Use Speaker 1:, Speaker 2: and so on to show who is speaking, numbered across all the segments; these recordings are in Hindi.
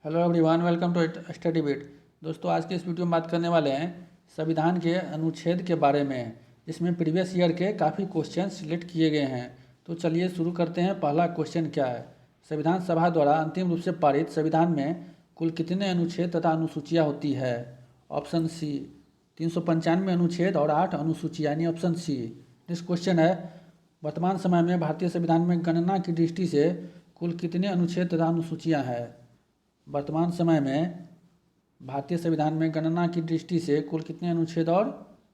Speaker 1: Hello everyone, welcome to Study Bit. दोस्तों, आज के इस वीडियो में बात करने वाले हैं संविधान के अनुच्छेद के बारे में, जिसमें प्रीवियस ईयर के काफ़ी क्वेश्चन सिलेक्ट किए गए हैं। तो चलिए शुरू करते हैं। पहला क्वेश्चन क्या है? संविधान सभा द्वारा अंतिम रूप से पारित संविधान में कुल कितने अनुच्छेद तथा अनुसूचियाँ होती है? ऑप्शन सी 395 अनुच्छेद और 8 अनुसूचियाँ, यानी ऑप्शन सी। नेक्स्ट क्वेश्चन है, वर्तमान समय में भारतीय संविधान में गणना की दृष्टि से कुल कितने अनुच्छेद तथा अनुसूचियाँ हैं? वर्तमान समय में भारतीय संविधान में गणना की दृष्टि से कुल कितने अनुच्छेद और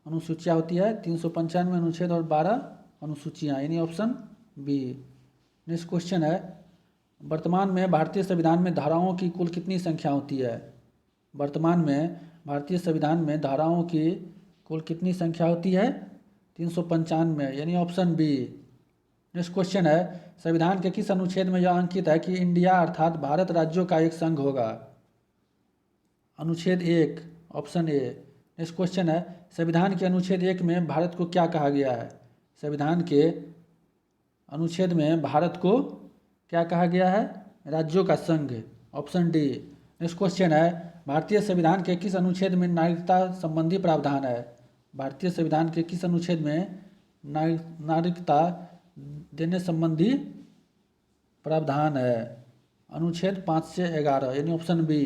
Speaker 1: अनुसूचियाँ होती है? 395 अनुच्छेद और 12 अनुसूचियाँ, यानी ऑप्शन बी। नेक्स्ट क्वेश्चन है, वर्तमान में भारतीय संविधान में धाराओं की कुल कितनी संख्या होती है? वर्तमान में भारतीय संविधान में धाराओं की कुल कितनी संख्या होती है? 395, यानी ऑप्शन बी। नेक्स्ट क्वेश्चन है, संविधान के किस अनुच्छेद में यह अंकित है कि इंडिया अर्थात भारत राज्यों का एक संघ होगा? अनुच्छेद 1, ऑप्शन ए। नेक्स्ट क्वेश्चन है, संविधान के अनुच्छेद 1 में भारत को क्या कहा गया है? संविधान के अनुच्छेद में भारत को क्या कहा गया है? राज्यों का संघ, ऑप्शन डी। नेक्स्ट क्वेश्चन है, भारतीय संविधान के किस अनुच्छेद में नागरिकता संबंधी प्रावधान है? भारतीय संविधान के किस अनुच्छेद में नागरिकता देने संबंधी प्रावधान है? अनुच्छेद 5 से 11, यानी ऑप्शन बी।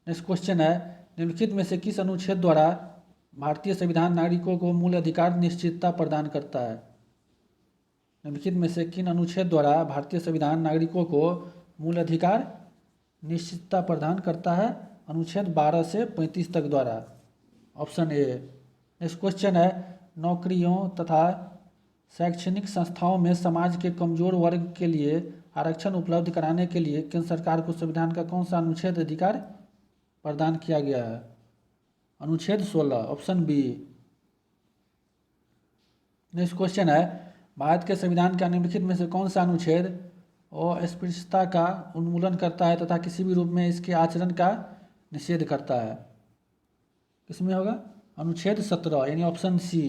Speaker 1: नेक्स्ट क्वेश्चन है, निम्नलिखित में से किस अनुच्छेद द्वारा भारतीय संविधान नागरिकों को मूल अधिकार निश्चितता प्रदान करता है? निम्नलिखित में से किन अनुच्छेद द्वारा भारतीय संविधान नागरिकों को मूल अधिकार निश्चितता प्रदान करता है? अनुच्छेद 12 से 35 तक द्वारा, ऑप्शन ए। नेक्स्ट क्वेश्चन है, नौकरियों तथा शैक्षणिक संस्थाओं में समाज के कमजोर वर्ग के लिए आरक्षण उपलब्ध कराने के लिए केंद्र सरकार को संविधान का कौन सा अनुच्छेद अधिकार प्रदान किया गया है? अनुच्छेद 16, ऑप्शन बी। नेक्स्ट क्वेश्चन है, भारत के संविधान के निम्नलिखित में से कौन सा अनुच्छेद अस्पृश्यता का उन्मूलन करता है तथा किसी भी रूप में इसके आचरण का निषेध करता है? किसमें होगा? अनुच्छेद 17, यानी ऑप्शन सी।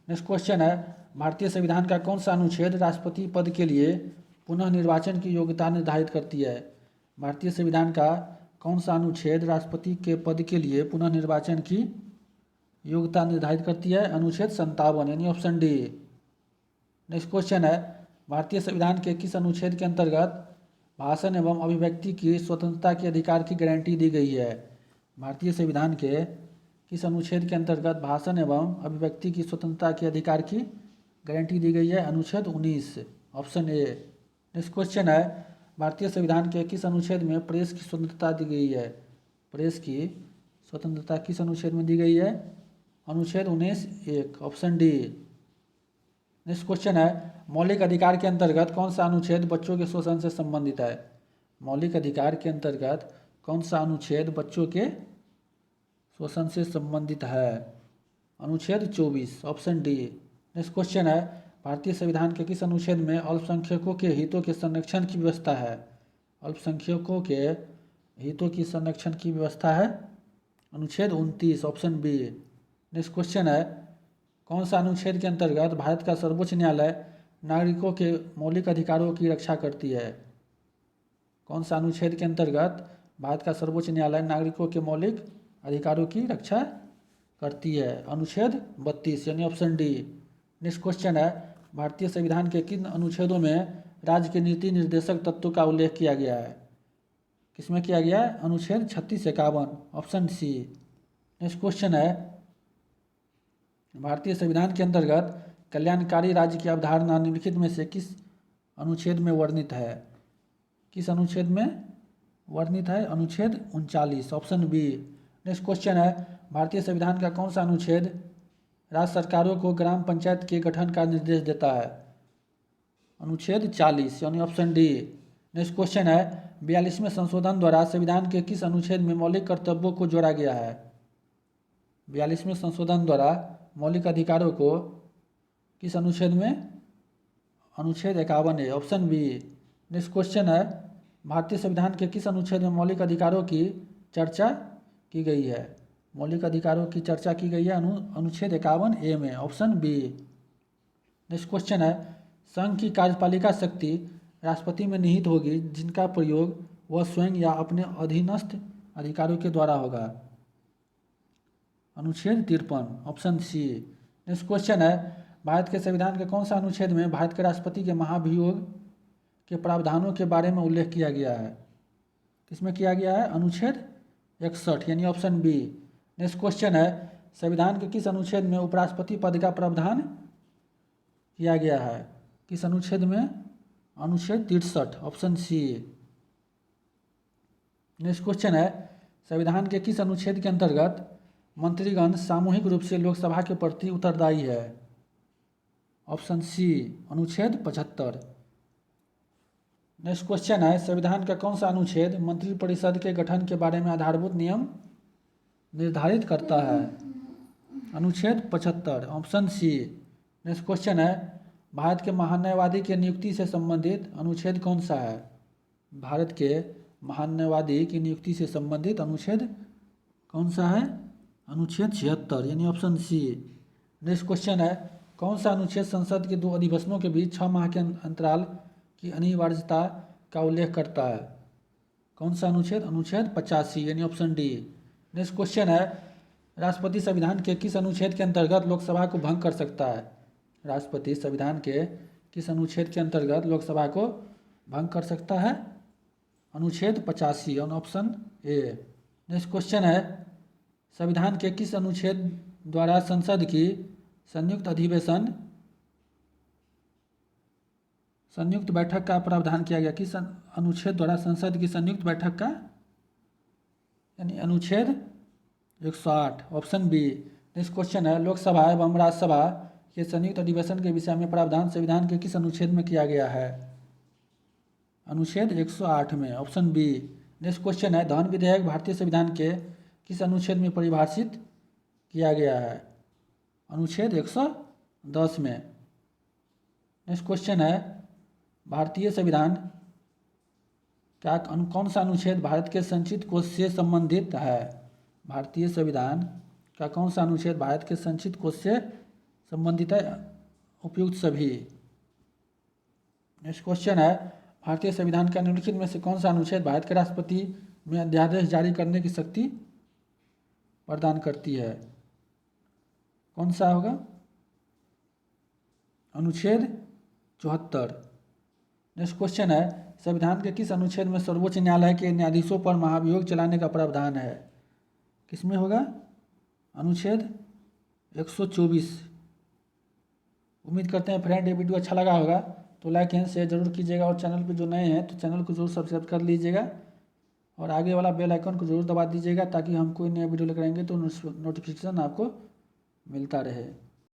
Speaker 1: नेक्स्ट क्वेश्चन है, भारतीय संविधान का कौन सा अनुच्छेद राष्ट्रपति पद के लिए पुनः निर्वाचन की योग्यता निर्धारित करती है? भारतीय संविधान का कौन सा अनुच्छेद राष्ट्रपति के पद के लिए पुनः निर्वाचन की योग्यता निर्धारित करती है? अनुच्छेद 57, यानी ऑप्शन डी। नेक्स्ट क्वेश्चन है, भारतीय संविधान के किस अनुच्छेद के अंतर्गत भाषण एवं अभिव्यक्ति की स्वतंत्रता के अधिकार की गारंटी दी गई है? भारतीय संविधान के किस अनुच्छेद के अंतर्गत भाषण एवं अभिव्यक्ति की स्वतंत्रता के अधिकार की गारंटी दी गई है? अनुच्छेद 19, ऑप्शन ए। नेक्स्ट क्वेश्चन है, भारतीय संविधान के किस अनुच्छेद में प्रेस की स्वतंत्रता दी गई है? प्रेस की स्वतंत्रता किस अनुच्छेद में दी गई है? अनुच्छेद 19(1), ऑप्शन डी। नेक्स्ट क्वेश्चन है, मौलिक अधिकार के अंतर्गत कौन सा अनुच्छेद बच्चों के शोषण से संबंधित है? मौलिक अधिकार के अंतर्गत कौन सा अनुच्छेद बच्चों के शोषण से संबंधित है? अनुच्छेद 24, ऑप्शन डी। नेक्स्ट क्वेश्चन है, भारतीय संविधान के किस अनुच्छेद में अल्पसंख्यकों के हितों के संरक्षण की व्यवस्था है? अल्पसंख्यकों के हितों की संरक्षण की व्यवस्था है? अनुच्छेद 29, ऑप्शन बी। नेक्स्ट क्वेश्चन है, कौन सा अनुच्छेद के अंतर्गत भारत का सर्वोच्च न्यायालय नागरिकों के मौलिक अधिकारों की रक्षा करती है? कौन सा अनुच्छेद के अंतर्गत भारत का सर्वोच्च न्यायालय नागरिकों के मौलिक अधिकारों की रक्षा करती है? अनुच्छेद 32, यानी ऑप्शन डी। नेक्स्ट क्वेश्चन है, भारतीय संविधान के किन अनुच्छेदों में राज्य के नीति निर्देशक तत्वों का उल्लेख किया गया है? किसमें किया गया है? अनुच्छेद 36, 51, ऑप्शन सी। नेक्स्ट क्वेश्चन है, भारतीय संविधान के अंतर्गत कल्याणकारी राज्य की अवधारणा निम्नलिखित में से किस अनुच्छेद में वर्णित है? किस अनुच्छेद में वर्णित है? अनुच्छेद 39, ऑप्शन बी। नेक्स्ट क्वेश्चन है, भारतीय संविधान का कौन सा अनुच्छेद राज्य सरकारों को ग्राम पंचायत के गठन का निर्देश देता है? अनुच्छेद 40, यानी ऑप्शन डी। नेक्स्ट क्वेश्चन है, 42वें संशोधन द्वारा संविधान के किस अनुच्छेद में मौलिक कर्तव्यों को जोड़ा गया है? 42वें संशोधन द्वारा मौलिक अधिकारों को किस अनुच्छेद में? अनुच्छेद 51, ऑप्शन बी। नेक्स्ट क्वेश्चन है, भारतीय संविधान के किस अनुच्छेद में मौलिक अधिकारों की चर्चा की गई है? मौलिक अधिकारों की चर्चा की गई है अनुच्छेद 51(a) में, ऑप्शन बी। नेक्स्ट क्वेश्चन है, संघ की कार्यपालिका शक्ति राष्ट्रपति में निहित होगी जिनका प्रयोग वह स्वयं या अपने अधीनस्थ अधिकारियों के द्वारा होगा। अनुच्छेद 53 ऑप्शन सी। नेक्स्ट क्वेश्चन है, भारत के संविधान के कौन सा अनुच्छेद में भारत के राष्ट्रपति के महाभियोग के प्रावधानों के बारे में उल्लेख किया गया है? किसमें किया गया है? अनुच्छेद 61 यानी ऑप्शन बी। नेक्स्ट क्वेश्चन है, संविधान के किस अनुच्छेद में उपराष्ट्रपति पद का प्रावधान किया गया है? किस अनुच्छेद में? अनुच्छेद 63 ऑप्शन सी। नेक्स्ट क्वेश्चन है, संविधान के किस अनुच्छेद के अंतर्गत मंत्रीगण सामूहिक रूप से लोकसभा के प्रति उत्तरदायी है? ऑप्शन सी अनुच्छेद 75। नेक्स्ट क्वेश्चन है, संविधान का कौन सा अनुच्छेद मंत्रिपरिषद के गठन के बारे में आधारभूत नियम निर्धारित करता है? अनुच्छेद 75 ऑप्शन सी। नेक्स्ट क्वेश्चन है, भारत के महान्यायवादी की नियुक्ति से संबंधित अनुच्छेद कौन सा है? भारत के महान्यायवादी की नियुक्ति से संबंधित अनुच्छेद कौन सा है? अनुच्छेद 76 यानी ऑप्शन सी। नेक्स्ट क्वेश्चन है, कौन सा अनुच्छेद संसद के 2 अधिवेशनों के बीच 6 माह के अंतराल की अनिवार्यता का उल्लेख करता है? कौन सा अनुच्छेद? अनुच्छेद 85 यानी ऑप्शन डी। नेक्स्ट क्वेश्चन है, राष्ट्रपति संविधान के किस अनुच्छेद के अंतर्गत लोकसभा को भंग कर सकता है? राष्ट्रपति संविधान के किस अनुच्छेद के अंतर्गत लोकसभा को भंग कर सकता है? अनुच्छेद 85 और ऑप्शन ए। नेक्स्ट क्वेश्चन है, संविधान के किस अनुच्छेद द्वारा संसद की संयुक्त बैठक का प्रावधान किया गया? किस अनुच्छेद द्वारा संसद की संयुक्त बैठक का? यानी अनुच्छेद 108 ऑप्शन बी। नेक्स्ट क्वेश्चन है, लोकसभा एवं राज्यसभा के संयुक्त अधिवेशन के विषय में प्रावधान संविधान के किस अनुच्छेद में किया गया है? अनुच्छेद 108 में ऑप्शन बी। नेक्स्ट क्वेश्चन है, धन विधेयक भारतीय संविधान के किस अनुच्छेद में परिभाषित किया गया है? अनुच्छेद 110 में। नेक्स्ट क्वेश्चन है, भारतीय संविधान का कौन सा अनुच्छेद भारत के संचित कोष से संबंधित है? भारतीय संविधान का कौन सा अनुच्छेद भारत के संचित कोष से संबंधित है? उपयुक्त सभी। नेक्स्ट क्वेश्चन है, भारतीय संविधान का निम्नलिखित में से कौन सा अनुच्छेद भारत के राष्ट्रपति में अध्यादेश जारी करने की शक्ति प्रदान करती है? कौन सा होगा? अनुच्छेद 74। नेक्स्ट क्वेश्चन है, संविधान के किस अनुच्छेद में सर्वोच्च न्यायालय के न्यायाधीशों पर महाभियोग चलाने का प्रावधान है? किसमें होगा? अनुच्छेद 124। उम्मीद करते हैं फ्रेंड ये वीडियो अच्छा लगा होगा तो लाइक एंड शेयर जरूर कीजिएगा, और चैनल पे जो नए हैं तो चैनल को जरूर सब्सक्राइब कर लीजिएगा और आगे वाला बेल आइकन को जरूर दबा दीजिएगा ताकि हम कोई नया वीडियो लेकर आएंगे तो नोटिफिकेशन आपको मिलता रहे।